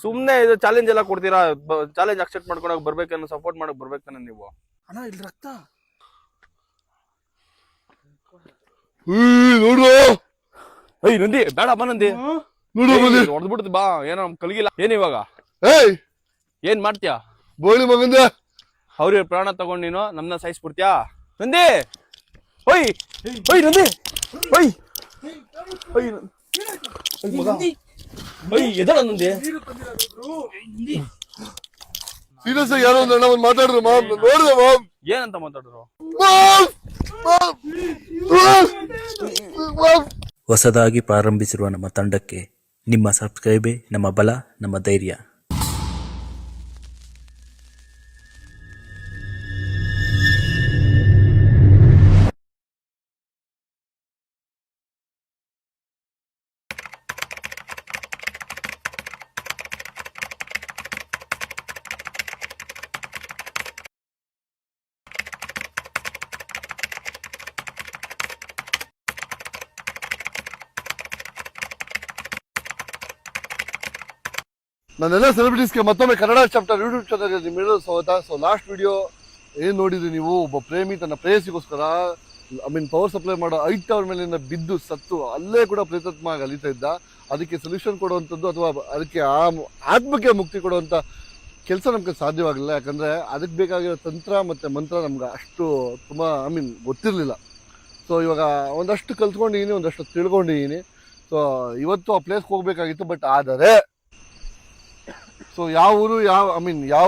ಸುಮ್ನೆ ಇದು ಚಾಲೆಂಜ್ ಎಲ್ಲ ಕೊಡ್ತೀರಾ? ಚಾಲೆಂಜ್ ಅಕ್ಸೆಪ್ಟ್ ಮಾಡ್ಕೊಳಕ್ ಬರ್ಬೇಕನ್ನ ಸಪೋರ್ಟ್ ಮಾಡಕ್ ಬರ್ಬೇಕನ್ನ ನೀವು. ಅಣ್ಣ ಇಲ್ಲಿ ರಕ್ತ ನೋಡು. ನಂದಿ ಬೇಡಪ್ಪ, ನಂದಿ ಹೊಡೆದ್ಬಿಡ್ತು ಬಾ. ಏನೋ ನಮ್ ಕಲ್ಗಿಲ್ಲ. ಏನ್ ಇವಾಗ ಏನ್ ಮಾಡ್ತೀಯಾ? ಬೋಳಿ ಮಗಂದ ಅವ್ರ ಪ್ರಾಣ ತಗೊಂಡ್ ನೀನು ನಮ್ನ ಸಾಯಿಸ್ಬಿಡ್ತೀಯಾ? ನಂದಿ ಹೊಯ್ ಹೊಯ್ ನಂದಿ ಹೊಯ್ ಹೊಯ್ ಹೊಯ್ ಎದಳ ನಂದಿ. ಸೀರಿಯಸ್ ಆಗಿ ಯಾರೋ ಒಂದು ಅಣ್ಣ ಒಂದು ಮಾತಾಡಿದ್ರು ಮಾಮ್, ನೋಡಿದೆ ಮಾಮ್. ಏನಂತ ಮಾತಾಡಿದ್ರು? ಹೊಸದಾಗಿ ಪ್ರಾರಂಭಿಸಿರುವ ನಮ್ಮ ತಂಡಕ್ಕೆ ನಿಮ್ಮ ಸಬ್ಸ್ಕ್ರೈಬೇ ನಮ್ಮ ಬಲ, ನಮ್ಮ ಧೈರ್ಯ. ನನ್ನೆಲ್ಲ ಸೆಲೆಬ್ರಿಟೀಸ್ಗೆ ಮತ್ತೊಮ್ಮೆ ಕನ್ನಡ ಚಾಪ್ಟರ್ ಯೂಟ್ಯೂಬ್ ಚಾನಲ್ಗೆ ನಿಮ್ಮೆಲ್ಲರೂ ಸ್ವಾಗತ. ಸೊ ಲಾಸ್ಟ್ ವಿಡಿಯೋ ಏನು ನೋಡಿದ್ರಿ ನೀವು, ಒಬ್ಬ ಪ್ರೇಮಿ ತನ್ನ ಪ್ರೇಯಸಿಗೋಸ್ಕರ ಪವರ್ ಸಪ್ಲೈ ಮಾಡೋ 5 ಟವರ್ ಮೇಲಿಂದ ಬಿದ್ದು ಸತ್ತು ಅಲ್ಲೇ ಕೂಡ ಪ್ರೇತಾತ್ಮವಾಗಿ ಅಲಿತಾ ಇದ್ದ. ಅದಕ್ಕೆ ಸೊಲ್ಯೂಷನ್ ಕೊಡುವಂಥದ್ದು ಅಥವಾ ಅದಕ್ಕೆ ಆ ಆತ್ಮಕ್ಕೆ ಮುಕ್ತಿ ಕೊಡುವಂಥ ಕೆಲಸ ನಮ್ಗೆ ಸಾಧ್ಯವಾಗಿಲ್ಲ. ಯಾಕಂದರೆ ಅದಕ್ಕೆ ಬೇಕಾಗಿರೋ ತಂತ್ರ ಮತ್ತು ಮಂತ್ರ ನಮ್ಗೆ ಅಷ್ಟು ತುಂಬ ಗೊತ್ತಿರಲಿಲ್ಲ. ಸೊ ಇವಾಗ ಒಂದಷ್ಟು ಕಲ್ತ್ಕೊಂಡಿದ್ದೀನಿ, ಒಂದಷ್ಟು ತಿಳ್ಕೊಂಡಿದ್ದೀನಿ. ಸೊ ಇವತ್ತು ಆ ಪ್ಲೇಸ್ಗೆ ಹೋಗಬೇಕಾಗಿತ್ತು. ಬಟ್ ಆದರೆ ಸೊ ಯಾವ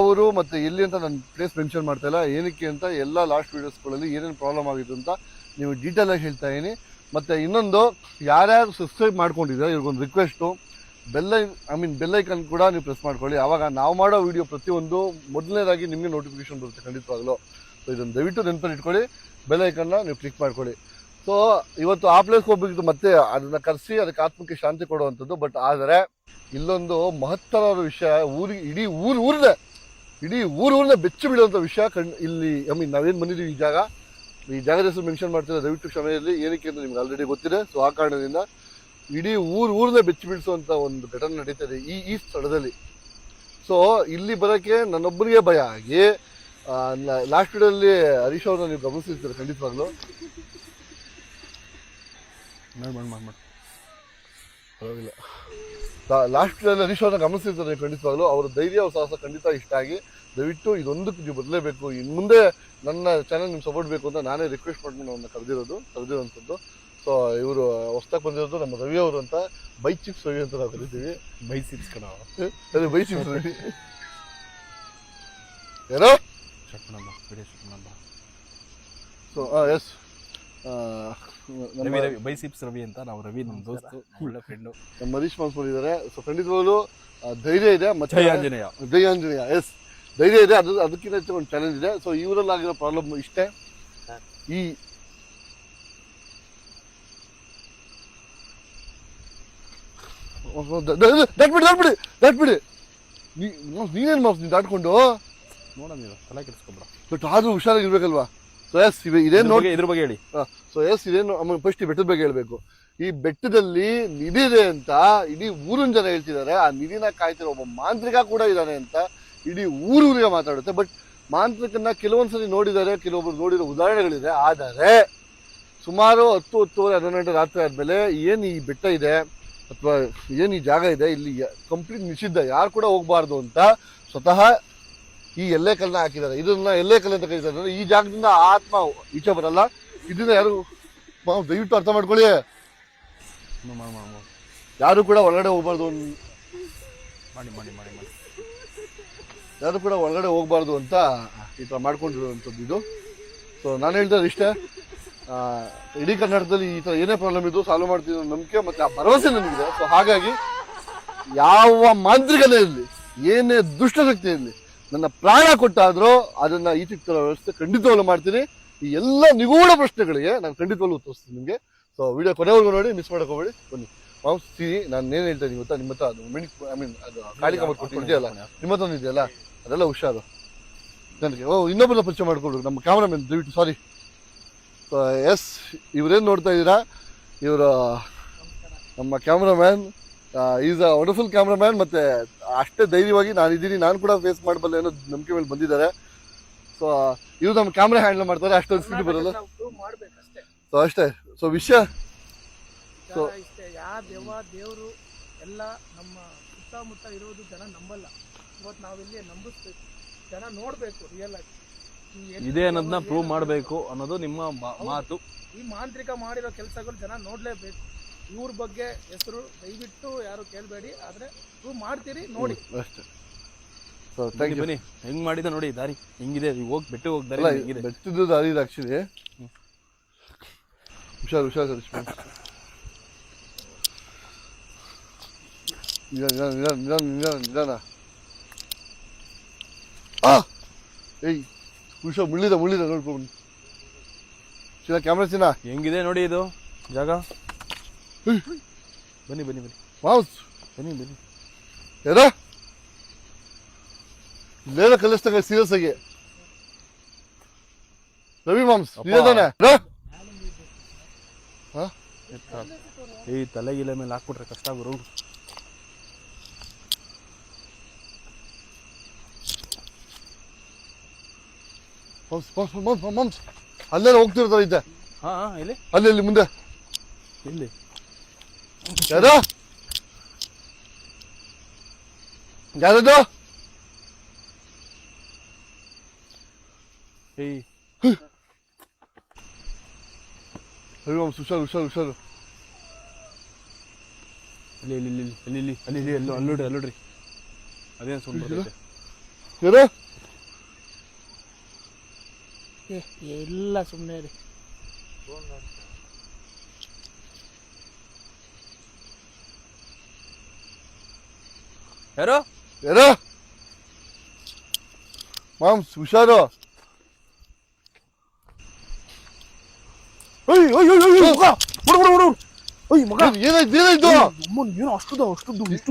ಊರು ಮತ್ತು ಎಲ್ಲಿ ಅಂತ ನಾನು ಪ್ಲೇಸ್ ಮೆನ್ಷನ್ ಮಾಡ್ತಾ ಇಲ್ಲ. ಏನಕ್ಕೆ ಅಂತ ಎಲ್ಲ ಲಾಸ್ಟ್ ವೀಡಿಯೋಸ್ಗಳಲ್ಲಿ ಏನೇನು ಪ್ರಾಬ್ಲಮ್ ಆಗಿತ್ತು ಅಂತ ನೀವು ಡೀಟೇಲಾಗಿ ಹೇಳ್ತಾ ಇದ್ದೀನಿ. ಮತ್ತು ಇನ್ನೊಂದು, ಯಾರ್ಯಾರು ಸಬ್ಸ್ಕ್ರೈಬ್ ಮಾಡ್ಕೊಂಡಿದ್ದಾರೆ ಇವ್ರಿಗೊಂದು ರಿಕ್ವೆಸ್ಟು, ಬೆಲ್ಲೈಕನ್ ಕೂಡ ನೀವು ಪ್ರೆಸ್ ಮಾಡ್ಕೊಳ್ಳಿ. ಆವಾಗ ನಾವು ಮಾಡೋ ವೀಡಿಯೋ ಪ್ರತಿಯೊಂದು ಮೊದಲನೇದಾಗಿ ನಿಮಗೆ ನೋಟಿಫಿಕೇಶನ್ ಬರುತ್ತೆ ಖಂಡಿತವಾಗಲೂ. ಸೊ ಇದನ್ನು ದಯವಿಟ್ಟು ನೆನಪಲ್ಲಿ ಇಟ್ಕೊಳ್ಳಿ, ಬೆಲ್ಲೈಕನ್ನ ನೀವು ಕ್ಲಿಕ್ ಮಾಡ್ಕೊಳ್ಳಿ. ಸೊ ಇವತ್ತು ಆ ಪ್ಲೇಸ್ಗೆ ಹೋಗ್ಬೇಕಿತ್ತು, ಮತ್ತೆ ಅದನ್ನು ಕರೆಸಿ ಅದಕ್ಕೆ ಆತ್ಮಕ್ಕೆ ಶಾಂತಿ ಕೊಡುವಂಥದ್ದು. ಬಟ್ ಆದರೆ ಇಲ್ಲೊಂದು ಮಹತ್ತರವಾದ ವಿಷಯ, ಇಡೀ ಊರನ್ನ ಬೆಚ್ಚಿ ಬೀಳುವಂಥ ವಿಷಯ ಇಲ್ಲಿ ನಾವೇನು ಬಂದಿದ್ದೀವಿ ಈ ಜಾಗದ ಹೆಸರು ಮೆನ್ಷನ್ ಮಾಡ್ತಿದ್ರೆ ದಯವಿಟ್ಟು ಕ್ಷಮೆಯಲ್ಲಿ. ಏನಕ್ಕೆ ಅಂತ ನಿಮ್ಗೆ ಆಲ್ರೆಡಿ ಗೊತ್ತಿದೆ. ಸೊ ಆ ಕಾರಣದಿಂದ ಇಡೀ ಊರನ್ನ ಬೆಚ್ಚಿ ಬೀಳಿಸುವಂಥ ಒಂದು ಘಟನೆ ನಡೀತದೆ ಈ ಸ್ಥಳದಲ್ಲಿ. ಸೊ ಇಲ್ಲಿ ಬರೋಕ್ಕೆ ನನ್ನೊಬ್ಬನಿಗೆ ಭಯ ಆಗಿ ಲಾಸ್ಟ್ ವಿಡಿಯೋದಲ್ಲಿ ಹರೀಶ್ ಅವ್ರನ್ನ ನೀವು ಗಮನಿಸಿರ್ತೀರ ಖಂಡಿತವಾಗ್ಲೂ. ಪರವಾಗಿಲ್ಲ, ಲಾಸ್ಟ್ ವಿಡಿಯೋದಲ್ಲಿ ಹರೀಶ್ ಅವ್ರನ್ನ ಗಮನಿಸಿರ್ತಾರೆ ನೀವು ಖಂಡಿತವಾಗ್ಲೂ. ಅವರ ಧೈರ್ಯ ಅವ್ರ ಸಾಹಸ ಖಂಡಿತ ಇಷ್ಟ ಆಗಿ ದಯವಿಟ್ಟು ಇದೊಂದಕ್ಕೆ ನೀವು ಬದಲೇಬೇಕು. ಇನ್ನು ಮುಂದೆ ನನ್ನ ಚಾನಲ್ ನಿಮ್ಗೆ ಸಪೋರ್ಟ್ ಬೇಕು ಅಂತ ನಾನೇ ರಿಕ್ವೆಸ್ಟ್ ಮಾಡ್ಕೊಂಡು ಅವ್ರನ್ನ ಕರೆದಿರೋಂಥದ್ದು. ಸೊ ಇವರು ಹೊಸ್ದಾಗಿ ಬಂದಿರೋದು ನಮ್ಮ ರವಿ ಅವರು ಅಂತ, ಬೈ ಚಿಪ್ಸ್ ರವಿ ಅಂತ ನಾವು ಕರಿತೀವಿ. ಬೈ ಚಿಪ್ಸ್ ಕಣ, ಅದೇ ಬೈ ಚಿಪ್ಸ್ ರವಿ. ಏನೋ so yes by chips Ravi ಅಂತ, ನಾವು ರವಿ ನಮ್ಮ ದೋಸ್ತು, ಒಳ್ಳೆ ಫ್ರೆಂಡು. ನಮ್ಮ ಹರೀಶ್ ಮಾನ್ಸ್ಕೊಂಡಿದ್ದಾರೆ. ಸೊ ಖಂಡಿತವಾಗ್ಲೂ ಧೈರ್ಯ ಇದೆ. ಮತ್ತೆ ಜೈ ಆಂಜನೇಯ ಎಸ್, ಧೈರ್ಯ ಇದೆ. ಅದಕ್ಕಿಂತ ಹೆಚ್ಚು ಒಂದು ಚಾಲೆಂಜ್ ಇದೆ. ಸೊ ಇವರಲ್ಲಾಗಿರೋ ಪ್ರಾಬ್ಲಮ್ ಇಷ್ಟೇ. ಈ ದಾಟ್ಬಿಡಿ ನೀನೇನು ಮಾಡ್ತೀನಿ ದಾಟ್ಕೊಂಡು ನೋಡ, ನೀವು ತಲೆ ಕೆಡಿಸ್ಕೊಬ್ರ. ಬಟ್ ಆದ್ರೂ ಹುಷಾರಾಗಿರ್ಬೇಕಲ್ವಾ? ಸೊ ಎಸ್ ಇದೇನು ನೋಡಿ ಇದ್ರ ಬಗ್ಗೆ ಹೇಳಿ. ಸೊ ಎಸ್ ಇದೇನು ಫಸ್ಟ್ ಈ ಬೆಟ್ಟದ ಬಗ್ಗೆ ಹೇಳ್ಬೇಕು. ಈ ಬೆಟ್ಟದಲ್ಲಿ ನಿಧಿ ಇದೆ ಅಂತ ಇಡೀ ಊರಿನ ಜನ ಹೇಳ್ತಿದ್ದಾರೆ. ಆ ನಿಧಿನ ಕಾಯ್ತಿರೋ ಒಬ್ಬ ಮಾಂತ್ರಿಕ ಕೂಡ ಇದ್ದಾನೆ ಅಂತ ಇಡೀ ಊರಿಗೆ ಮಾತಾಡುತ್ತೆ. ಬಟ್ ಮಾಂತ್ರಿಕನ್ನ ಕೆಲವೊಂದ್ಸರಿ ನೋಡಿದ್ದಾರೆ, ಕೆಲವೊಬ್ರು ನೋಡಿರೋ ಉದಾಹರಣೆಗಳಿದೆ. ಆದರೆ ಸುಮಾರು 10-10:30 11 ಗಂಟೆ ರಾತ್ರಿ ಆದಮೇಲೆ ಏನು ಈ ಬೆಟ್ಟ ಇದೆ ಅಥವಾ ಏನು ಈ ಜಾಗ ಇದೆ ಇಲ್ಲಿ ಕಂಪ್ಲೀಟ್ ನಿಷಿದ್ಧ, ಯಾರು ಕೂಡ ಹೋಗ್ಬಾರ್ದು ಅಂತ ಸ್ವತಃ ಈ ಎಲ್ಲೇಕಲ್ಲನ್ನ ಹಾಕಿದ್ದಾರೆ. ಇದನ್ನ ಎಲ್ಲೇಕಲ್ಲು ಅಂತ ಕರೀತಾರೆ. ಈ ಜಾಗದಿಂದ ಆತ್ಮ ಈಚೆ ಬರಲ್ಲ. ಇದನ್ನ ಯಾರು ದಯವಿಟ್ಟು ಅರ್ಥ ಮಾಡ್ಕೊಳ್ಳಿ, ಯಾರು ಕೂಡ ಒಳಗಡೆ ಹೋಗ್ಬಾರ್ದು, ಯಾರು ಕೂಡ ಒಳಗಡೆ ಹೋಗ್ಬಾರ್ದು ಅಂತ ಈ ಥರ ಮಾಡ್ಕೊಂಡಿರುವಂಥದ್ದು ಇದು. ಸೊ ನಾನು ಹೇಳ್ತಾರೆ ಇಷ್ಟೇ, ಇಡೀ ಕರ್ನಾಟಕದಲ್ಲಿ ಈ ಥರ ಏನೇ ಪ್ರಾಬ್ಲಮ್ ಇದ್ದು ಸಾಲ್ವ್ ಮಾಡ್ತಿದ್ದ ನಂಬಿಕೆ ಮತ್ತು ಆ ಭರವಸೆ ನನಗಿದೆ. ಸೊ ಹಾಗಾಗಿ ಯಾವ ಮಾಂತ್ರಿಕನೇ ಇರಲಿ, ಏನೇ ದುಷ್ಟಶಕ್ತಿ ಇರಲಿ, ನನ್ನ ಪ್ರಾಣ ಕೊಟ್ಟಾದರೂ ಅದನ್ನು ಈಚೆಗೆ ತರೋ ವ್ಯವಸ್ಥೆ ಖಂಡಿತವಾಗ್ಲೂ ಮಾಡ್ತೀನಿ. ಈ ಎಲ್ಲ ನಿಗೂಢ ಪ್ರಶ್ನೆಗಳಿಗೆ ನಾನು ಖಂಡಿತವಾಗ್ಲೂ ಉತ್ತರಿಸ್ತೀನಿ ನಿಮಗೆ. ಸೊ ವಿಡಿಯೋ ಕೊನೆವರೆಗೂ ನೋಡಿ, ಮಿಸ್ ಮಾಡೋಕೆ ಹೋಗಬೇಡಿ. ಬನ್ನಿ ಮಾಂಸಿ, ನಾನು ಏನು ಹೇಳ್ತೇನೆ ಗೊತ್ತಾ, ನಿಮ್ಮ ಹತ್ರ ಅದು ಅದು ಕಾಳಿಕಾಂಬ ಕೊಟ್ಟಿದೆಯಲ್ಲ, ನಿಮ್ಮ ಹತ್ರ ಇದೆಯಲ್ಲ, ಅದೆಲ್ಲ ಹುಷಾರು. ನನಗೆ ಇನ್ನೊಬ್ಬರ ಪರಿಚಯ ಮಾಡಿಕೊಡು, ನಮ್ಮ ಕ್ಯಾಮ್ರಾಮನ್ ದಯವಿಟ್ಟು. ಸಾರಿ. ಎಸ್, ಇವರೇನು ನೋಡ್ತಾ ಇದ್ದೀರಾ, ಇವರು ನಮ್ಮ cameraman. Is a wonderful cameraman. ಮತ್ತು ಅಷ್ಟೇ ಧೈರ್ಯವಾಗಿ ನಾನಿದ್ದೀನಿ, ನಾನು ಕೂಡ ಫೇಸ್ ಮಾಡಬಲ್ಲೆ ಅನ್ನೋ ನಂಬಿಕೆ ಮೇಲೆ ಬಂದಿದ್ದಾರೆ. ಸೊ ಇವ್ರು ನಮ್ಮ ಕ್ಯಾಮ್ರಾ ಹ್ಯಾಂಡಲ್ ಮಾಡ್ತಾರೆ, ಅಷ್ಟೊಂದು ಸ್ಪೀಡ್ ಬರೋಲ್ಲ. ಸೊ ಅಷ್ಟೇ. ಸೊ ವಿಷಯ ಇಷ್ಟೇ, ಯಾವ ದೇವರು ಎಲ್ಲ ನಮ್ಮ ಸುತ್ತಮುತ್ತ ಇರೋದು ಜನ ನಂಬಲ್ಲ. ಇವತ್ತು ನಾವಿಲ್ಲಿ ನಂಬಿಸ್ಬೇಕು, ಜನ ನೋಡ್ಬೇಕು ರಿಯಲ್ ಆಗಿ ಇದೆ ಅನ್ನೋದನ್ನ ಪ್ರೂವ್ ಮಾಡಬೇಕು ಅನ್ನೋದು ನಿಮ್ಮ ಮಾತು. ಈ ಮಾಂತ್ರಿಕ ಮಾಡಿರೋ ಕೆಲಸಗಳು ಜನ ನೋಡ್ಲೇಬೇಕು. ಇವ್ರ ಬಗ್ಗೆ ಹೆಸರು ದಯವಿಟ್ಟು ಯಾರು ಕೇಳಬೇಡಿ, ಆದ್ರೆ ಪ್ರೂವ್ ಮಾಡ್ತೀರಿ ನೋಡಿ ಅಷ್ಟೇ. So thank you. ಬನ್ನಿ, ಹೆಂಗ್ ಮಾಡಿದ ನೋಡಿ ದಾರಿ ಹೆಂಗಿದೆ. ಹೋಗಿ ಬೆಟ್ಟು ಹೋಗ್ದಾರೆ ಬೆಟ್ಟದ್ದು ದಾರಿ ಇದೆ ಆಕ್ಚುಲಿ. ಹುಷಾರು ಹುಷಾರು. ನಿಧಾನ. ಏಯ್ ಹುಷಾರು, ಮುಳ್ಳಿದ ನೋಡ್ಕೊಂಡು ಚಿನ್ನ, ಕ್ಯಾಮ್ರಾ ಚಿನ್ನ ಹೆಂಗಿದೆ ನೋಡಿ ಇದು ಜಾಗ. ಬನ್ನಿ ಬನ್ನಿ ಬನ್ನಿ ಮಾಸ್, ಬನ್ನಿ ಬನ್ನಿ. ಯಾರ ಇಲ್ಲೇನ ಕಲಿಸ್ತಾಗ ಸೀರಿಯಸ್ ಆಗಿ ರವಿ ಮಾಮ್ಸ್ ಇದಾನೆ. ಈ ತಲೆಗಿಲೆ ಮೇಲೆ ಹಾಕ್ಬಿಟ್ರೆ ಕಷ್ಟ ಗುರು. ಮಾಮ್ಸ್ ಅಲ್ಲೇನ ಹೋಗ್ತಿರ್ತಾರೆ ಇದ್ದೆ. ಹಾ ಇಲ್ಲಿ ಅಲ್ಲಿ ಮುಂದೆ ಇಲ್ಲಿ ಯಾರದು? ಏಯ್ ರವಿ ಮಾಮ್ಸ್ ಹುಷಾರು. ಅಲ್ಲಿ ಅಲ್ಲೋಡ್ರಿ ಅದೇನು ಸೌಂಡ್ ಬರ್ತೈತೆ. ಯಾರ ಎಲ್ಲ ಸುಮ್ಮನೆ ರೀ. ಯಾರು ಮಾಮ್ಸ್ ಹುಷಾರು. ಮಗ ಏನಾಯ್ತು? ಏನು ಅಷ್ಟು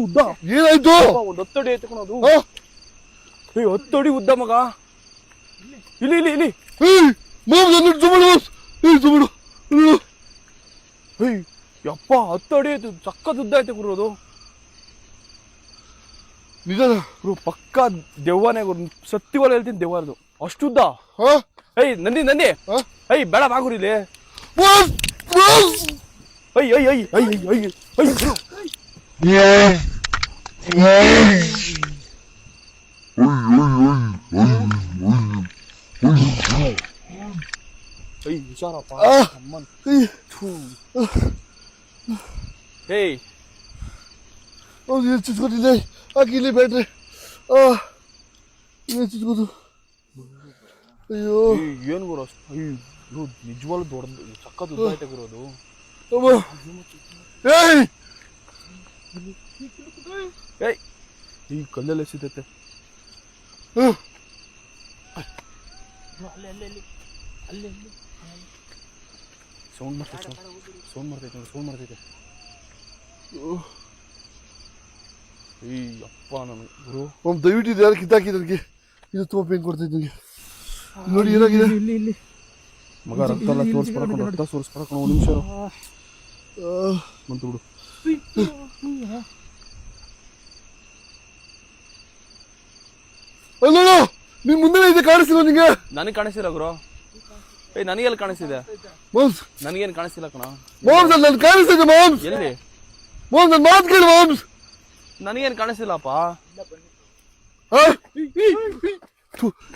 ಉದ್ದ ಏನಾಯ್ತು? ಒಂದು 10 ಅಡಿ ಐತೆ ಕಣದು. 10 ಅಡಿ ಉದ್ದ ಮಗ. ಇಲ್ಲಿ ಯಪ್ಪ 10 ಅಡಿ ಐತೆ, ಸಕ್ಕತ್ ಉದ್ದ ಐತೆ ಗುರು ಅದು. ನಿಜ ಗುರು ಪಕ್ಕ ದೆವ್ವನೇ ಗುರು, ಸತ್ಯವಾದ ಹೇಳ್ತೀನಿ ದೆವ್ವ ಅದು ಅಷ್ಟು ಉದ್ದ. ಏಯ್ ನಂದಿ ಏಯ್ ಬೇಡ ಬಾಗುರಿ ಇಲ್ಲಿ. ಹುಷಾರಪ್ಪ. ಏಯ್ ಚಿತ್ಕೊತಿದ್ದೆ ಹಾಕಿ ಇಲ್ಲಿ ಬ್ಯಾಟ್ರಿ. ಚಿತ್ಕೋದು. ಅಯ್ಯೋ ಏನ್ ಗುರು ಅಷ್ಟು. ಅಯ್ಯೋ ನಿಜವಾಗ್ಲೂ ದೊಡ್ಡ ಸಕ್ಕತ್ ಉದ್ದ ಐತೆ ಗುರು ಅದು. ಏಯ್ ಈ ಕಲ್ಲಲ್ಲಿ ಎಸಿತೈತೆ. ಸೌಂಡ್ ಮಾಡ್ತೈತೆ. ಈ ಅಪ್ಪ ನನಗೆ ಗುರು ದಯವಿಟ್ಟು ಇದು ಯಾರು ಕಿತ್ತಾಕಿ ನನಗೆ, ಇದು ತುಂಬ ಪೇನ್ ಕೊಡ್ತೈತೆ ನನಗೆ. ನೋಡಿ ಏನಾಗಿದೆ ಇಲ್ಲಿ ಮಗ. ರಕ್ತ ಎಲ್ಲ ಸೋರಿಸ್ಬರಕೊಂಡು 1 ನಿಮಿಷ ಬಂತು ಬಿಡು. ಅಲ್ಲ ನಿನ್ ಮುಂದೆ ಇದೆ, ಕಾಣಿಸ್ತಿಲ್ಲ ನಿಂಗೆ? ನನಗೆ ಕಾಣಿಸ್ತಿಲ್ಲ ಗುರು. ಏಯ್ ನನಗೆಲ್ಲಿ ಕಾಣಿಸ್ತಿದೆ? ಮಾಮ್ಸ್ ನನಗೇನು ಕಾಣಿಸ್ತಿಲ್ಲ ಕಣ. ಮಾಮ್ಸ್ ಅಲ್ಲಿ ನನ್ ಕಾಣಿಸ್ತಿದೆ. ಮಾಮ್ಸ್ ಎಲ್ಲಿ? ಮಾಮ್ಸ್ ನನ್ ಮಾತು ಕೇಳಿ. ಮಾಮ್ಸ್ ನನಗೇನು ಕಾಣಿಸ್ತಿಲ್ಲಪ್ಪ.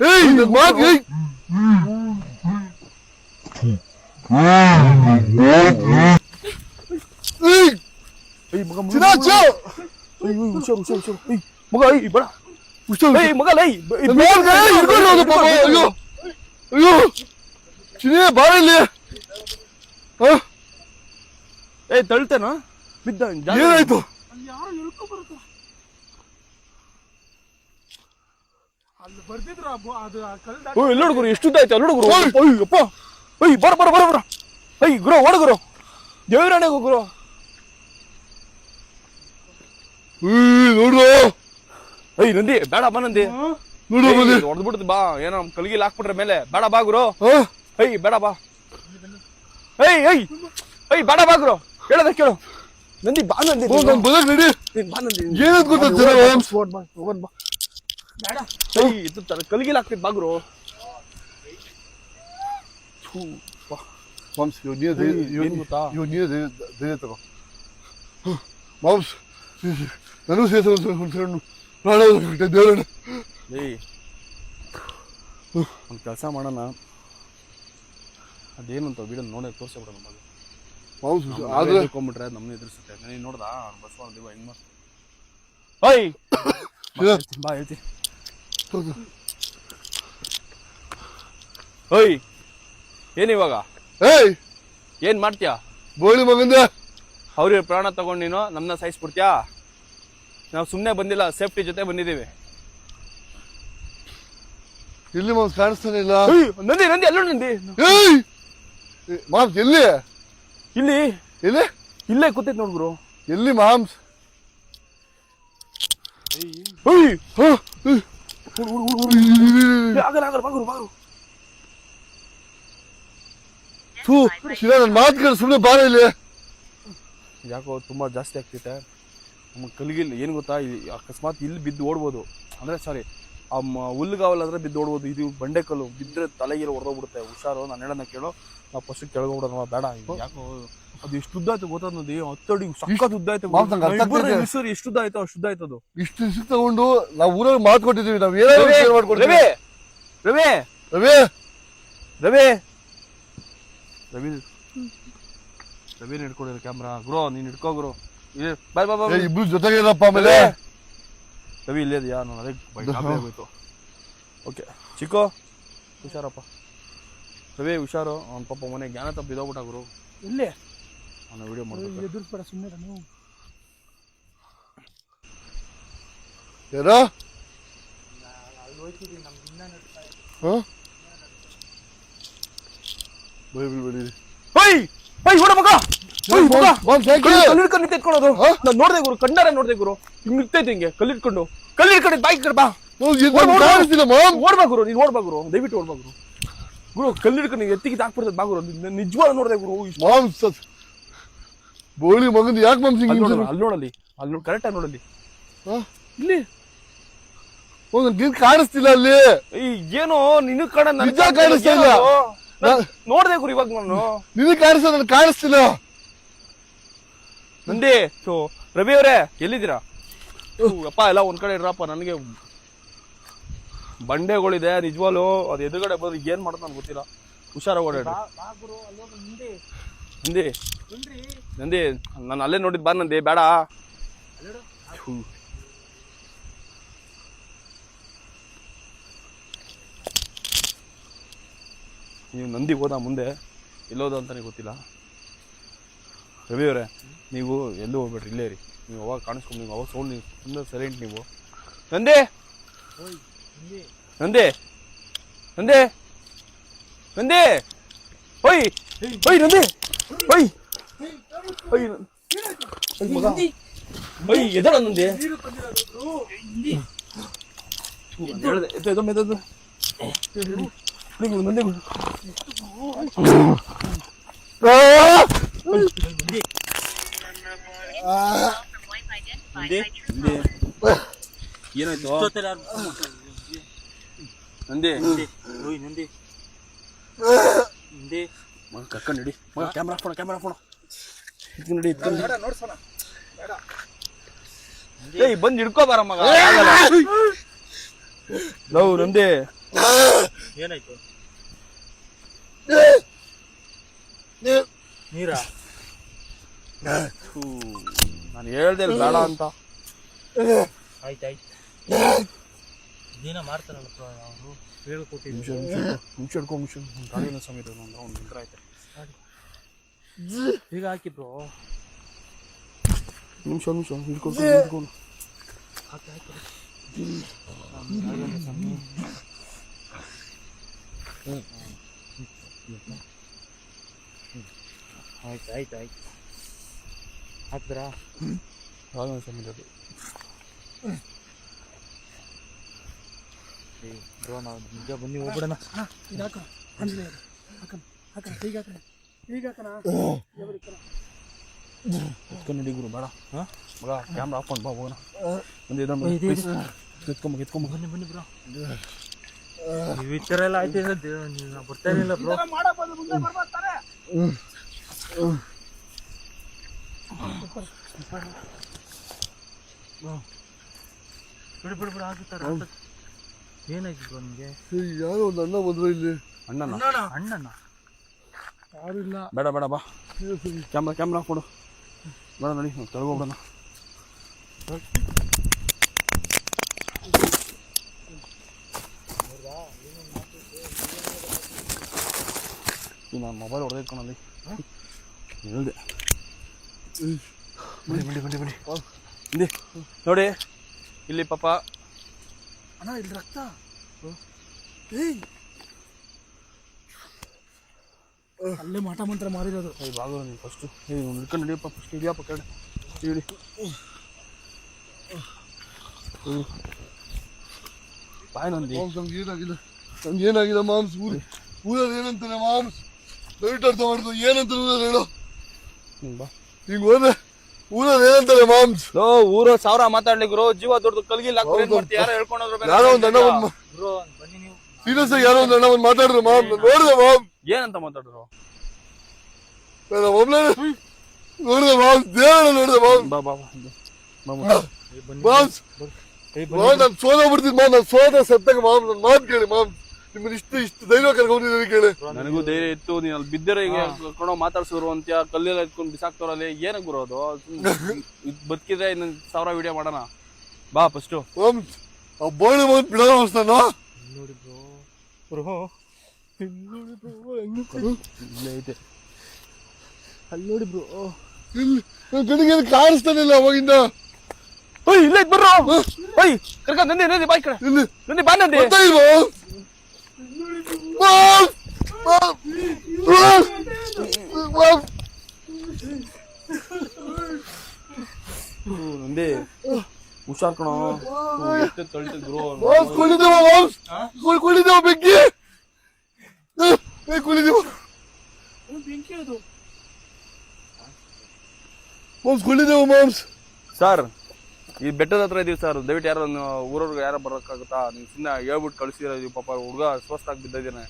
ಏಯ್ ನನ್ ಮಾತು ಏಯ್ ಮಗ ಬೇಡ ಮಗ. ಅಯ್ಯೋ ಚಿನಿ ಬಾರ ಇಲ್ಲಿ. ಏಯ್ ತಳ್ತೇನಾ ಬಿದ್ದ? ಏನಾಯ್ತು? ಯಾರು ಹೇಳ್ಕೊಬರುತ್ತೆ ಅಲ್ಲಿ ಬರ್ದಿದ್ರು ಅದು ಕಲ್. ಎಲ್ಲ ಹುಡುಗರು ಎಷ್ಟು ಉದ್ದ ಆಯ್ತು ಅಲ್ಲಿ ಹುಡುಗರು. ಅಯ್ಯಪ್ಪ ಬರ ಅಯ್ಯ ಗುರು ಓಡಗುರು ದೇವರಾಣೆ ಗುರು. ನೋಡ್ರು ಅಯ್ಯ ನಂದಿ ಬೇಡಪ್ಪ ನಂದಿ. ನೋಡು ಬನ್ನಿ. ಹೊಡೆದ್ಬಿಡ್ತು ಬಾ, ಏನೋ ಕಲ್ಗಿಲ್ ಹಾಕ್ಬಿಟ್ರೆ ಮೇಲೆ. ಬೇಡ ಬಾ ಗುರು. ಹಾ? ಏಯ್ ಬೇಡ ಬಾ. ಏಯ್ ಏಯ್ ಏಯ್ ಬೇಡ ಬಾ ಗುರು, ಕೇಳದ ಕೇಳು. ನಂದಿ ಬಾ ನಂದಿ, ಓ, ನಾನ್ ಬರಕ್ ರೆಡಿ. ನೀನ್ ಬಾ ನಂದಿ. ಏನಂತ ಗೊತ್ತಾಗ್ತಿಲ್ಲ ಮಾಮ್ಸ್. ಬೇಡ ಏಯ್ ಇದು ಕಲ್ಗಿಲ್ ಹಾಕ್ತಿದ್ ಬಾ ಗುರು. ಮಾಮ್ಸ್ ಇವಾಗ ಏನ್ ಗೊತ್ತಾ? ನೀನೇ ಧೈರ್ಯ ತಗೋ. ಮಾಮ್ಸ್ ನನಗೂ ಸೇರಿಸ ಪ್ರಾಣ ದೇವರಣ್ಣ. ಏಯ್ ಒಂದು ಕೆಲಸ ಮಾಡೋಣ, ಅದೇನು ಅಂತ ವಿಡಿಯೋ ನೋಡಿ ತೋರಿಸ್ಬಿಡೋಣ. ಮಾಮ್ಸ್ ಆದ್ರೆ ಎದ್ಕೊಂಡ್ಬಿಟ್ರೆ ನಮ್ಮನ್ನ ಎದುರಿಸುತ್ತೆ. ನೀನು ನೋಡ್ದಾ ಬಸವ ದೇವ ಹೆಂಗ್ ಮಾಡ್. ಓಯ್ ಬಾ ಹೇಳ್ತಿ. ಓಯ್ ಏನ್ ಇವಾಗ ಏಯ್ ಏನ್ ಮಾಡ್ತೀಯಾ? ಬೋಳಿ ಮಗಂದ ಅವ್ರಿಗೆ ಪ್ರಾಣ ತಗೊಂಡು ನೀನು ನಮ್ಮನ್ನ ಸಾಯಿಸ್ಬಿಡ್ತೀಯಾ? ನಾವು ಸುಮ್ಮನೆ ಬಂದಿಲ್ಲ, ಸೇಫ್ಟಿ ಜೊತೆ ಬಂದಿದ್ದೀವಿ. ಎಲ್ಲಿ ಮಾಮ್ಸ್ ಕಾಣಿಸ್ತಾನೆ ಇಲ್ಲ. ನಂದಿ ನಂದಿ ಅಲ್ಲೋ ನಂದಿ. ಏಯ್ ಮಾಮ್ಸ್ ಎಲ್ಲಿ ಇಲ್ಲಿ ಎಲ್ಲಿ ಇಲ್ಲೇ ಕೂತೈತ್ ನೋಡ್ಗುರು. ಎಲ್ಲಿ ಮಾಮ್ಸ್? ಆಗಲ್ಲ ಆಗಲ್ಲ ಬಾಗುರು ಬಾಗುರು. ಥೂ ಶಿರಾ, ನನ್ನ ಮಾತು ಕೇಳಿ ಸುಮ್ಮನೆ ಬಾರ ಇಲ್ಲಿ. ಯಾಕೋ ತುಂಬಾ ಜಾಸ್ತಿ ಆಗ್ತೈತೆ ನಮ್ಮ ಕಲ್ಗಿಲ್. ಏನು ಗೊತ್ತಾ, ಅಕಸ್ಮಾತ್ ಇಲ್ಲಿ ಬಿದ್ದು ಓಡ್ಬೋದು, ಅಂದ್ರೆ ಸಾರಿ ಹುಲ್ಗಾವಲ್ಲಾದ್ರೆ ಬಿದ್ದು ಓಡ್ಬೋದು. ಇದು ಬಂಡೆಕಲ್ಲು ಬಿದ್ದರೆ ತಲೆಗಿರೋ ಹೊಡೆದೋಗ್ಬಿಡುತ್ತೆ. ಹುಷಾರು, ನಾನು ಹೇಳೋಣ ಕೇಳು. ನಾವು ಫಸ್ಟ್ ಕೆಳಗೋಗ್ಬಿಡೋಣ ಬೇಡ. ಯಾಕೋ ಅದು ಎಷ್ಟು ಉದ್ದ ಆಯ್ತು ಗೊತ್ತಾ ನದಿ? 10 ಅಡಿ ಸಖತ್ ಉದ್ದ ಆಯ್ತು. ಎಷ್ಟು ಉದ್ದ ಆಯ್ತು ಅಷ್ಟು ಉದ್ದ ಆಯ್ತು ಅದು. ಇಷ್ಟು ಸಿಕ್ ತಗೊಂಡು ನಾವು ಊರಲ್ಲಿ ಮಾತು ಕೊಟ್ಟಿದ್ದೀವಿ, ನಾವು ಏನಾದ್ರು ಮಾಡ್ಕೊಡ್ತೀವಿ. ರವಿ ರವಿ ರವಿ ರವಿ ರವಿ ಹಿಡ್ಕೊಂಡಿರೋ ಕ್ಯಾಮ್ರಾ. ಗುರು ನೀನ್ ಹಿಡ್ಕೋ ಗುರು. ಬಾಯ್ ಬಾಯ್ ಬಾಯ್. ಇಬ್ರು ಜೊತೆಗೆ ಇರಪ್ಪ. ಆಮೇಲೆ ರವಿ ಇಲ್ಲೇ ಇದೆಯಾ? ನಾನು ಅದೇ ಆಗೋಯ್ತು. ಓಕೆ ಚಿಕ್ಕೋ ಹುಷಾರಪ್ಪ. ರವಿ ಹುಷಾರು. ಅವ್ನ ಪಾಪ ಮನೆ ಜ್ಞಾನ ತಪ್ಪು ಬಿದ್ದೋಗ್ಬಿಟ್ಟ ಗುರು. ಇಲ್ಲೇ ಅವನ ವಿಡಿಯೋ ಮಾಡ್ಬೇಕು. ಎದುರಿಸ್ಬೇಡ ಸುಮ್ಮನೆ ನೀವು. ಯಾರ ನಿಂತ್ಕೊಳ್ಳೋದು ನಾನು ನೋಡ್ದೆ ಗುರು, ಕಣ್ಣಾರೆ ನೋಡ್ದೆ ಗುರು. ಹಿಂಗ್ ನಿಂತೈತೆ ಹಿಂಗೆ ಕಲ್ಲಿಟ್ಕೊಂಡು ಬಾಯಿ ಕಡೆ ಬಾ. ಓಡ್ಬಾ ಗುರು, ನೀನ್ ಓಡ್ಬಾ ಗುರು, ದಯವಿಟ್ಟು ಓಡ್ಬಾ ಗುರು. ಗುರು ಕಲ್ಲಿಡ್ಕೊಂಡು ಎತ್ತಿಗೆ ಹಾಕ್ಬಿಡ್ತದೆ ಬಾ ಗುರು. ನಿಜವಾದ ನೋಡ್ದೆ ಗುರು. ಮಾಮ್ಸ್ ಬೋಳಿ ಮಗಂದು ಯಾಕೆ ಮಾಮ್ಸ್ ಅಲ್ಲಿ ನೋಡಲ್ಲಿ, ಅಲ್ಲಿ ನೋಡಿ ಕರೆಕ್ಟ್ ಆಗಿ ನೋಡಲ್ಲಿ. ಇಲ್ಲಿ ಕಾಣಿಸ್ತಿಲ್ಲ ಅಲ್ಲಿ. ಏನೋ ನಿನಗ್ ಕಣ ನಿಜ ಕಾಣಿಸ್ತಾ ಇಲ್ಲ. ನೋಡ್ದೆ ಗುರು ಇವಾಗ ನಾನು. ನಿನಗ್ ಕಾಣಿಸ್ತಾ, ನನ್ ಕಾಣಿಸ್ತಿಲ್ಲ. ನಂದಿ ರವಿ ಅವರೇ ಎಲ್ಲಿದ್ದೀರಾ? ಅಪ್ಪ ಎಲ್ಲ ಒಂದ್ ಕಡೆ ಇಡ್ರಪ್ಪ. ನನಗೆ ಬಂಡೆಗಳಿದೆ ನಿಜವಾಲು. ಅದು ಎದುರುಗಡೆ ಬಂದ್ರೆ ಏನ್ ಮಾಡೋದು ನನ್ಗೆ ಗೊತ್ತಿಲ್ಲ. ಹುಷಾರಾಗಿ ಓಡಾಡ್ರಿ ನಂದಿ. ನಂದಿ ನಾನು ಅಲ್ಲೇ ನೋಡಿದ್ ಬಾ ನಂದಿ. ಬೇಡ ನೀವು ನಂದಿ ಹೋದ ಮುಂದೆ ಎಲ್ಲೋದ ಅಂತಾನೆ ಗೊತ್ತಿಲ್ಲ. ರವಿ ಅವರೇ ನೀವು ಎಲ್ಲೂ ಹೋಗ್ಬೇಡ್ರಿ, ಇಲ್ಲೇ ರೀ. ನೀವು ಅವಾಗ ಕಾಣಿಸ್ಕೊಂಡು ನೀವು ಅವಾಗ ಸೌಂಡ್, ನೀವು ತುಂಬ ಸೈಲೆಂಟ್ ನೀವು. ನಂದಿ ನಂದಿ ನಂದಿ ನಂದಿ ಓಯ್ ಓಯ್ ನಂದಿ ಓಯ್ ಓಯ್ ಮಗ ಓಯ್ ಎದಳ ನಂದಿ. ನಂದಿ ಏನಾಯ್ತು ನಂದಿ? ಮಗ ಕರ್ಕೊಂಡು ನಡಿ ಮಗ. ಕ್ಯಾಮ್ರಾ ಫೋಣ ನಡಿ. ಏಯ್ ಬಂದು ಹಿಡ್ಕೋ ಬಾರ ಮಗ. ಲವ್ ನಂದಿ ಏನಾಯ್ತು? ನೀರಾ? ನಾನು ಹೇಳ್ದೆ ಬೇಡ ಅಂತ. ಆಯ್ತಾಯ್ತು, ಏನ ಮಾಡ್ತಾರಲ್ಲ ಅವರು ಹೇಳ್ಕೊಟ್ಟಿದ್ದು. ನಿಮಿಷ ಹಿಡ್ಕೊ ಗಾಡಿನ ಸಮೀರ ಒಂದು ನಿಂತ್ರ ಆಯ್ತು. ಈಗ ಹಾಕಿ ಬ್ರೋ. ನಿಮಿಷ ಹಿಡ್ಕೊಂಡು ಆಯ್ತು ಹಾಕ್ದ್ರಾ? ಗಾಡಿನ ಸಮೀರ ಬ್ರೋ ನಾವು ನಿಜ ಬನ್ನಿ ಹೋಗ್ಬಿಡೋಣ. ಇದು ಹಾಕೋಣ ಆಂಜನೇಯ ಹಾಕೋಣ ಹಾಕೋಣ ಈಗ ಹಾಕೋಣ ಈಗ ಹಾಕೋಣ ಎತ್ಕೊಂಡು ನಡಿ ಗುರು ಬೇಡ. ಹಾಂ ಮಗ ಕ್ಯಾಮ್ರಾ ಆಫ್ ಮಾಡಿ ಬಾ ಹೋಗೋಣ. ಒಂದು ಎತ್ಕೊಂಬ ಬನ್ನಿ ಬನ್ನಿ ಬ್ರೋ. ನೀವು ಈ ಥರ ಎಲ್ಲ ಆಯ್ತು ಅಂದ್ರೆ ನೀವು ಬರ್ತಾ ಇರಲಿಲ್ಲ ಬ್ರೋ. ಮುಂದೆ ಬರ್ತಾರೆ. ಬಿಡು ಬಿಡು ಬಿಡು ಆಗುತ್ತಾರೆ. ಏನಾಯ್ತು ಬ್ರೋ ನಿಮಗೆ? ಯಾರೋ ಒಂದು ಅಣ್ಣ ಬಂದ್ರು ಇಲ್ಲಿ. ಅಣ್ಣನ ಯಾರು ಇಲ್ಲ. ಬೇಡ ಬೇಡ ಬಾ. ಕ್ಯಾಮ್ರಾ ಕೊಡು ಬೇಡ ನಡಿ ಕೆಳಗೋಗ್ಬಿಡೋಣ. ನಾನು ಮೊಬೈಲ್ ಹೊಡೆದಿಟ್ಕೊಳಲ್ಲಿ ಹೇಳಿದೆ. ಬನ್ನಿ ನೋಡಿ ಇಲ್ಲಿ ಪಾಪ ಅಣ್ಣ ಇಲ್ಲಿ ರಕ್ತ. ಏಯ್ ಅಲ್ಲೇ ಮಾಟ ಮಂತ್ರ ಮಾಡಿರೋದು. ಬಾಗೋ ನೀನು ಫಸ್ಟು ಹಿಡ್ಕೊಂಡು ನಡಿಯಪ್ಪ. ಫಸ್ಟ್ ಇದೆಯಪ್ಪ ಕಡೆ ಹೇಳಿ. ಬಾಯ್ ನಂದಿ ನಮ್ಗೆ ಏನಾಗಿದೆ ಮಾಮ್ಸ್? ಊರಲ್ಲಿ ಏನಂತಾನೆ ಮಾಮ್ಸ್? ದಯವಿಟ್ಟು ಅರ್ಥ ಮಾಡ್ಕೊ. ಏನಂತ ಹೇಳು. ಬಾ ಹಿಂಗ್ ಹೋದ್ರೆ ಊರಲ್ಲಿ ಏನಂತಾರೆ ಮಾಮ್ಸ್? ಊರ ಸಾವಿರ ಮಾತಾಡ್ಲಿಕ್ಕೆ ಜೀವ ದೊಡ್ಡದು ಕಲ್ಗಿಲ್ಲ. ಯಾರೋ ಹೇಳ್ಕೊಂಡ್ರು ಯಾರೋ ಒಂದು ಅಣ್ಣ ಒಂದು ಬ್ರೋ ಬನ್ನಿ ನೀವು. ಸೀರಿಯಸ್ ಆಗಿ ಯಾರೋ ಒಂದು ಅಣ್ಣ ಒಂದು ಮಾತಾಡಿದ್ರು ಮಾಮ್. ನೋಡಿದೆ ಮಾಮ್. ಏನಂತ ಮಾತಾಡಿದ್ರು? ಒಬ್ಳೆ ನೋಡಿದೆ ಮಾಮ್. ದೇವರ ನೋಡಿದೆ ಮಾಮ್. ಬಾ ಬಾ ಮಾಮ್ಸ್ ನಾನು ಸೋದಾಗ್ಬಿಡ್ತೀನಿ ಮಾಮ್. ನಾನು ಸೋದ ಸತ್ತಾಗ ಮಾಮ್ ನನ್ನ ಮಾತು ಕೇಳಿ ಮಾಮ್. ನಿಮ್ಮನ್ನ ಇಷ್ಟು ಧೈರ್ಯ ಕರ್ಕೊಂಡಿದ್ದೀನಿ ಕೇಳಿ. ನನಗೂ ಧೈರ್ಯ ಇತ್ತು. ನೀನು ಅಲ್ಲಿ ಬಿದ್ದರೆ ಈಗ ಕರ್ಕೊಂಡು ಮಾತಾಡ್ಸಿದ್ರು ಅಂತ ಕಲ್ಲೆಲ್ಲ ಎತ್ಕೊಂಡು ಬಿಸಾಕ್ತವ್ರಲ್ಲಿ ಏನಕ್ಕೆ ಬರೋದು? ಬದುಕಿದ್ರೆ ಇನ್ನೊಂದು 1000 ವಿಡಿಯೋ ಮಾಡೋಣ ಬಾ ಫಸ್ಟು. ಮಾಮ್ಸ್ ಆ ಬೋಳಿ ಮಾತು ಬಿಡೋಣ ಮಾಮ್ಸ್. ನಾನು ನೋಡಿ ಬ್ರೋ ಇಲ್ಲೇ ಐತೆ. ಅಲ್ಲಿ ನೋಡಿ ಬ್ರೋ. ಇಲ್ಲಿ ನನ್ನ ಕಡೆಗೆ ಕಾಣಿಸ್ತಾನಿಲ್ಲ ಅವಾಗಿಂದ. ಇಲ್ಲೇ ಬರ್ರೋ. ಕರ್ಕೊಂಡು ನಂದಿ ಬಾ ಈ ಕಡೆ. ಇಲ್ಲಿ ನಂದಿ ಬಾ ನಂದಿ. ಬರ್ತಾ ಇಲ್ವೋ? ಮಾಮ್ ಮಾಮ್ ನಂದಿ ಹುಷಾರ್ ಕಣೋ. ಎಷ್ಟು ತಳ್ತಿದ್ರು ಮಾಮ್ಸ್ ಕುಳಿದೇವ ಮಾಮ್ಸ್. ಕುಳಿದೇವ ಬೆಂಕಿ. ಕುಳಿದೇವ ಬೆಂಕಿ ಅದು. Moms ಕುಳಿದೇವ moms. ಸರ್ ಈ ಬೆಟ್ಟದ ಹತ್ರ ಇದೀವಿ ಸರ್. ದಯವಿಟ್ಟು ಯಾರು ಊರವ್ರಿಗೆ ಯಾರು ಬರೋಕ್ಕಾಗುತ್ತಾ? ನೀವು ಸುಮ್ಮನೆ ಹೇಳ್ಬಿಟ್ಟು ಕಳಿಸಿರೋ ಪಾಪ ಹುಡುಗ ಸ್ವಸ್ಥಾಗಿ ಬಿದ್ದಿದ್ದಾನೆ.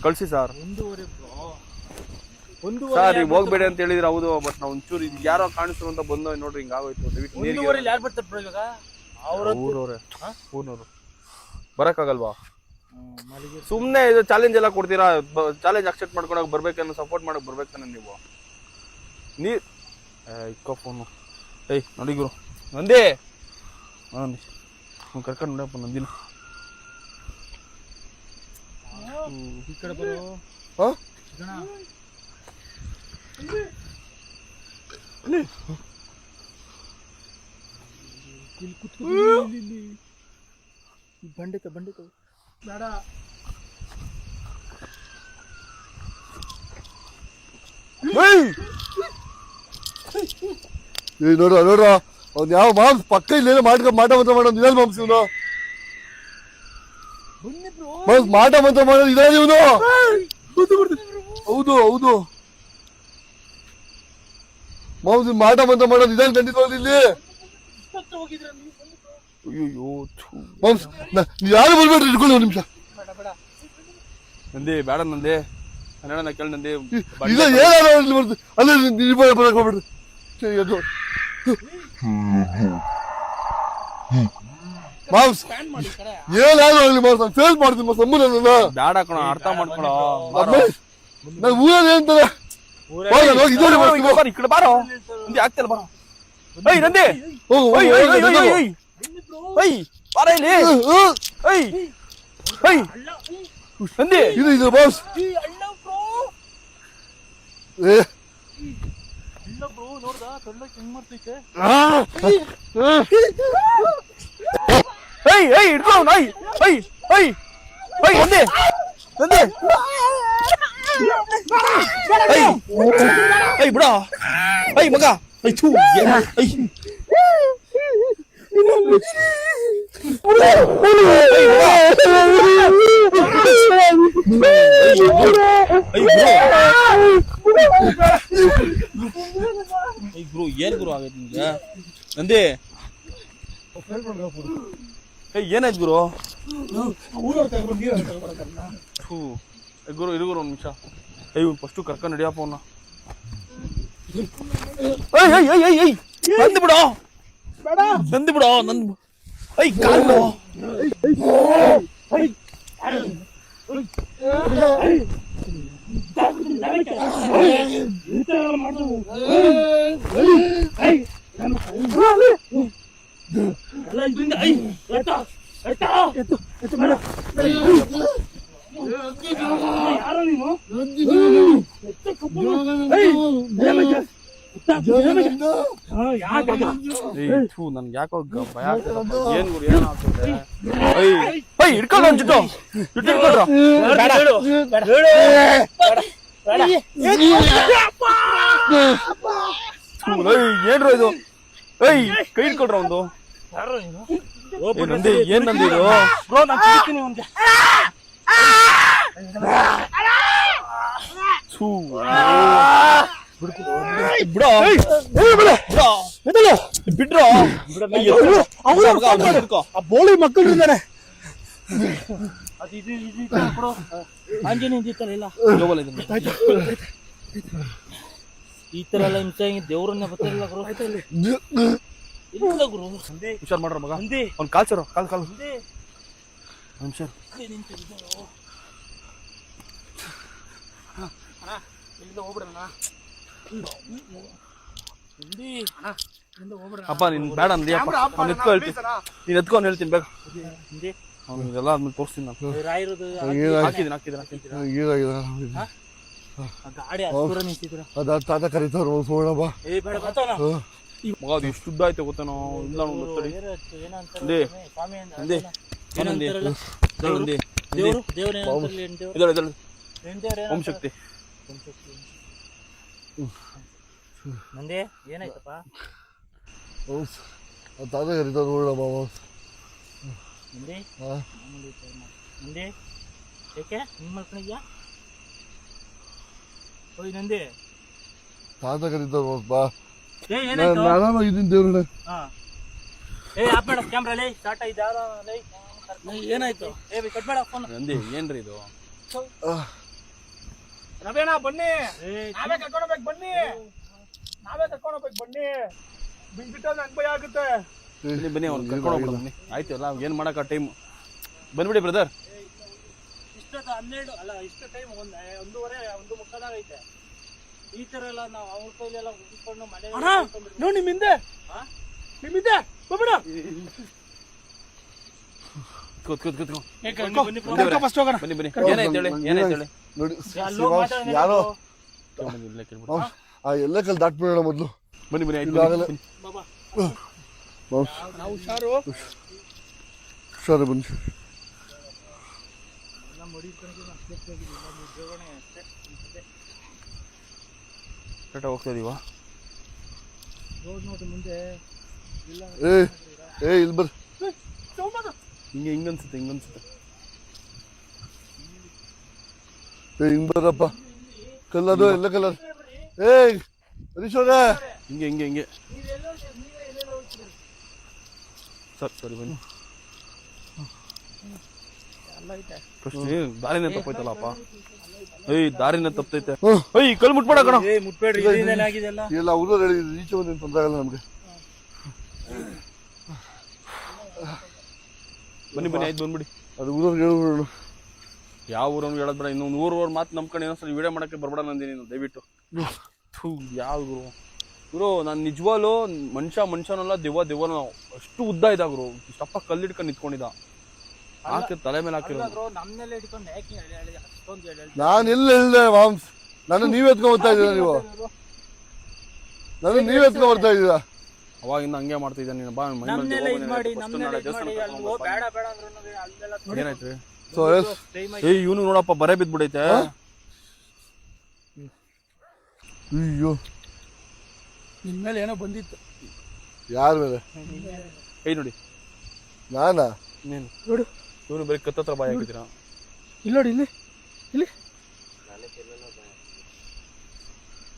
ಕಳಿಸಿ ಸರ್. ಸರ್ ಈಗ ಹೋಗ್ಬೇಡಿ ಅಂತ ಹೇಳಿದ್ರೆ ಹೌದು. ಬಟ್ ನಾವು ಒಂಚೂರು ಈಗ ಯಾರೋ ಕಾಣಿಸ್ರು ಅಂತ ಬಂದು ನೋಡ್ರಿ ಹಿಂಗ ಆಗೋಯ್ತು. ದಯವಿಟ್ಟು ಯಾರು ಬರ್ತಾರೆ ಬ್ರೋ ಇವಾಗ? ಊರ್ನವ್ರೆ ಬರಕ್ಕಾಗಲ್ವಾ? ಸುಮ್ಮನೆ ಇದು ಚಾಲೆಂಜ್ ಎಲ್ಲ ಕೊಡ್ತೀರಾ? ಚಾಲೆಂಜ್ ಅಕ್ಸೆಪ್ಟ್ ಮಾಡ್ಕೊಳಕ್ ಬರ್ಬೇಕನ್ನ ಸಪೋರ್ಟ್ ಮಾಡಕ್ ಬರ್ಬೇಕನ್ನ ನೀವು. ಇಕ್ಕೋ ಫೋನು. ನೋಡಿ ಗುರು ನಂದಿ ಕರ್ಕೊಂಡು ನೋಡಪ್ಪ ನಂದಿನ. ಈ ಕಡೆ ಬರೋ. ಬಂಡೆ ಬೇಡ. ನೋಡ್ರ ಅವ್ನು ಯಾವ ಮಾಂಸ್ ಪಕ್ಕ ಇಲ್ಲೇನೋ ಮಾಟ ಮಂತ್ರ ಮಾಡೋದು ಇದಾದ ಮಾಂಸ್. ಇವನು ಮಾಂಸ್ ಮಾಟ ಮಂತ್ರ ಮಾಡೋದು ಇದಾದ ಇವನು. ಹೌದು ಹೌದು ಮಾಂಸ್ ಮಾಟ ಮಂತ್ರ ಮಾಡೋದು ಇದಾದ ಖಂಡಿತವಾಗ್ಲು ಇಲ್ಲಿ. ಅಯ್ಯೋ ಮಾಂಸ್ ಯಾರು ಬರ್ಬೇಡ್ರಿ, ಇಟ್ಕೊಳ್ಳಿ ಒಂದು ನಿಮಿಷ. ನಂದಿ ಬೇಡ ನಂದಿ ಕನ್ನಡ ಕೇಳಿ ನಂದಿ. ಇಲ್ಲ ಏನಾದ್ರು ಬರ್ತೀವಿ ಅಲ್ಲೇ ಬರಕ್ ಹೋಗ್ಬಿಡ್ರಿ. ಮಾಂಸ್ ಏನಾದ್ರು ಆಗಲಿ ಮಾಂಸ್ ನಾನು ಫೇಸ್ ಮಾಡ್ತೀನಿ ಮಾಸ್. ಅಮ್ಮ ನನ್ನ ಬೇಡ ಕಣ ಅರ್ಥ ಮಾಡ್ಕೊಳೋ. ನಾನು ಊರಲ್ಲಿ ಏನಂತಾರೆ ಈ ಕಡೆ ಬಾರೋ ನಂದಿ ಆಗ್ತಿಲ್ಲ ಬಾರೋ. ನಂದಿ ಬಾರ ಇಲ್ಲಿ. ನಂದಿ ಇದು ಬಾಸ್. ಇಡ್ಕೊ ನಂದಿ ಬಿಡ. ಮಗ ಗುರು ಏನ್ ಗುರು ಆಗೈತೆ ನಿಮ್ಗೆ ನಂದಿ ಏನಾಯ್ತು ಗುರು ಗುರು ಇರು ಗುರು ಒಂದ್ ನಿಮಿಷ ಫಸ್ಟು ಕರ್ಕೊಂಡು ನಡಿಯಪ್ಪ ಅವನ್ನ ನಂದು ಬಿಡೋ ನಂದು ಬಿಡೋ ನಂದು ಕಾಲು ನನ್ಗೆ ಯಾಕೋ ಭಯ ಆಗ್ತದೆ ಏನ್ ಗುರು ಏನಾಗ್ತದೆ ಹಿಡ್ಕೊಂಡು ಒಂದ್ ಹಿಡ್ಕೊಳ್ರ ಏನ್ರ ಇದು ಕೈ ಹಿಡ್ಕೊಳ್ರ ಒಂದು ನಂದಿ ಏನ್ ನಂದಿರು ಬಿಡೋ ಬಿಡ್ರೋ ಬೋಳಿ ಮಕ್ಕಳು ಇದ್ದಾರೆ ಆಂಜನೇಯ ಈ ತರ ಎಲ್ಲ ಹಿಂಸೆ ದೇವ್ರನ್ನ ಬರ್ತಿರಲಿಲ್ಲ ಗುರು ಇಲ್ಲ ಗುರು ಹುಷಾರ್ ಮಾಡ್ರ ಮಗ ಅವ್ನ್ ಕಾಲ್ ಸರ್ ಕಾಲ್ ಹುಷಾರ್ ಅಪ್ಪ ನೀನ್ ಬೇಡ ಅಂದಿ ಅವ್ನು ಎತ್ಕೊ ಹೇಳ್ತೀನಿ ನೀನ್ ಎತ್ಕೊಂಡು ಹೇಳ್ತೀನಿ ಬೇಗ ಎಲ್ಲ ಆದ್ಮೇಲೆ ತೋರಿಸ್ತೀನಿ ನಾನು ತಾತ ಕರೀತಾರ ಸೋಣಪ್ಪ ಮಗ ಅದು ಎಷ್ಟು ಉದ್ದ ಆಯ್ತು ಗೊತ್ತೇನೋ ಇಲ್ಲ ಓಂ ಶಕ್ತಿ ನಂದೇ ಏನಾಯ್ತಪ್ಪ ತಾತ ಕರೀತಾರ ನೋಡಪ್ಪ ನಂದೇ ನಂದೇ ಏಕೆ ಹಿಂಗ್ ಮಾಡ್ಕೊಂಡಿದ್ಯಾ ಓಯ್ ನಂದೇ ತಾತ ಕರೀತಾರ ಬಾ ಏನಾಯ್ತು ಆರಾಮಾಗಿದ್ದೀನಿ ದೇವ್ರಣ್ಣ ಆಪ್ ಮಾಡ ಕ್ಯಾಮ್ರಾ ಲೈ ಸ್ಟಾರ್ಟ್ ಆಯ್ತಾ ಲೈ ಏನಾಯ್ತು ಕಟ್ ಮಾಡ ಫೋನ್ ನಂದಿ ಏನ್ರಿ ಇದು ರವೇಣ ಬನ್ನಿ ನಾವೇ ಕರ್ಕೊಂಡೋಗ್ಬೇಕು ಬನ್ನಿ ಬಿಟ್ಬಿಟ್ಟು ನಂಗೆ ಭಯ ಆಗುತ್ತೆ ಬನ್ನಿ ಅವ್ನು ಕರ್ಕೊಂಡು ಹೋಗ್ಬಿಡು ಬನ್ನಿ ಆಯ್ತು ಎಲ್ಲ ಏನ್ ಮಾಡಕ ಟೈಮ್ ಬಂದ್ಬಿಡಿ ಬ್ರದರ್ ಇಷ್ಟೊತ್ತು 12 ಅಲ್ಲ ಇಷ್ಟು ಟೈಮ್ ಒಂದೂವರೆ 1:30 ಐತೆ ಈ ತರ ಎಲ್ಲ ನಾವು ಅವ್ರ ಕೈಲೆಲ್ಲ ಉಗಿಸ್ಕೊಂಡು ಮನೆ ನೋಡಿ ನಿಮ್ಮಿಂದೆ ಹೋಗ್ಬಿಡ ಬನ್ನಿ ಏನಾಯ್ತು ಹೇಳಿ ನೋಡಿ ಯಾರೋ ಎಲ್ಲ ಕಲ್ ದಾಟ್ಬಿಡೋಣ ಮೊದ್ಲು ಬನ್ನಿ ಆಗಲ್ಲ ಹುಷಾರು ಬನ್ನಿ ಕರೆಕ್ಟ್ ಹೋಗ್ತಾ ಇದೀವಾ ಮುಂದೆ ಇಲ್ಲಿ ಬರ್ರಿ ಹಿಂಗನ್ಸುತ್ತೆ ಹಿಂಗ್ ಬರ್ರಪ್ಪ ಕಲ್ಲದು ಎಲ್ಲ ಕಲರ್ ಹರೀಶ್ ಅವ್ರ ಹಿಂಗೆ ಸರಿ ಬನ್ನಿ ದಾರಿನ ತಪ್ಪೈತಲ್ಲಪ್ಪ ದಾರಿನ ತಪ್ಪೈತೆ ಕಲ್ ಮುಟ್ಬೇಡ ಕಣ ಮುಟ್ಬೇಡ್ರಿ ಎಲ್ಲ ಊರಲ್ಲಿ ಹೇಳಿದ್ರು ಈಚೆ ಬಂದೇನು ತೊಂದರೆ ಆಗಲ್ಲ ನಮ್ಗೆ ಬನ್ನಿ ಆಯ್ತು ಬಂದ್ಬಿಡಿ ಅದು ಊರವ್ರಿಗೆ ಹೇಳ್ಬಿಡೋಣ ಯಾವ ಊರವ್ನು ಹೇಳದ್ ಬೇಡ ಇನ್ನೊಂದು ಊರವ್ರ ಮಾತು ನಂಬ್ಕೊಂಡು ಇನ್ನೊಂದ್ಸಲ ವಿಡಿಯೋ ಮಾಡಕ್ಕೆ ಬರ್ಬೇಡ ನಂದಿ ನೀನು ದಯವಿಟ್ಟು ಯಾವ ಗುರು ನಾನು ನಿಜವಾಗ್ಲೂ ಮನುಷ್ಯನಲ್ಲ ದೆವ್ವನೋ ಅಷ್ಟು ಉದ್ದ ಇದ್ದ ಗುರು ಇಷ್ಟಪ್ಪ ಕಲ್ಲಿಡ್ಕೊಂಡು ನಿಂತ್ಕೊಂಡಿದ್ದ ಹಾಕಿ ತಲೆ ಮೇಲೆ ಹಾಕಿರೋ ನಾನು ಎಲ್ಲ ಹೇಳಿದೆ ಮಾಮ್ಸ್ ನಾನು ನೀವ್ ಎತ್ಕೊಂಡ್ ಬರ್ತಾ ಇದ್ದೀರಾ ನೀವು ನಾನು ನೀವ್ ಎತ್ಕೊಂಡ್ ಬರ್ತಾ ಇದ್ದೀರಾ ಅವಾಗಿಂದ ಹಂಗೆ ಮಾಡ್ತಿದ್ದ ನೀನು ಬಾ ಏನಾಯ್ತು ಇವನು ನೋಡಪ್ಪ ಬರೇ ಬಿದ್ಬಿಡೈತೆ ಅಯ್ಯೋ ನಿನ್ ಮೇಲೆ ಏನೋ ಬಂದಿತ್ತು ಯಾರ ಮೇಲೆ ಕೈ ನೋಡಿ ನಾನಾ ಇನ್ನೇನು ನೋಡು ಇವನು ಬರೀ ಕತ್ತತ್ರ ಬಾಯಿ ಹಾಕಿದ್ದೀರಾ. ಇಲ್ಲಿ ನೋಡಿ ಇಲ್ಲಿ ಇಲ್ಲಿ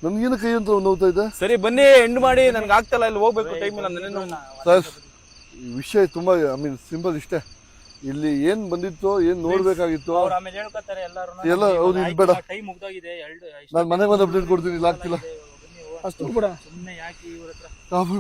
ನನ್ಗೇನು ಕೈ ಅಂತ ನೋವ್ತಾ ಇದೆ. ಸರಿ ಬನ್ನಿ ಎಂಡ್ ಮಾಡಿ, ನನ್ಗೆ ಆಗ್ತಲ್ಲ, ಇಲ್ಲಿ ಹೋಗ್ಬೇಕು, ಟೈಮ್ ಇಲ್ಲ. ಸರ್ ಈ ವಿಷಯ ತುಂಬಾ ಸಿಂಪಲ್ ಇಷ್ಟೇ. ಇಲ್ಲಿ ಏನ್ ಬಂದಿತ್ತು, ಏನ್ ನೋಡ್ಬೇಕಾಗಿತ್ತು ಎಲ್ಲ ಹೌದು. ಇಲ್ಲಿ ಬೇಡ, ನಾನು ಮನೆಗೆ ಬಂದು ಅಪ್ಡೇಟ್ ಕೊಡ್ತೀನಿ. ಇಲ್ಲ ಆಗ್ತಿಲ್ಲ ಅಷ್ಟು ಕೂಡ ಕಾಫಿ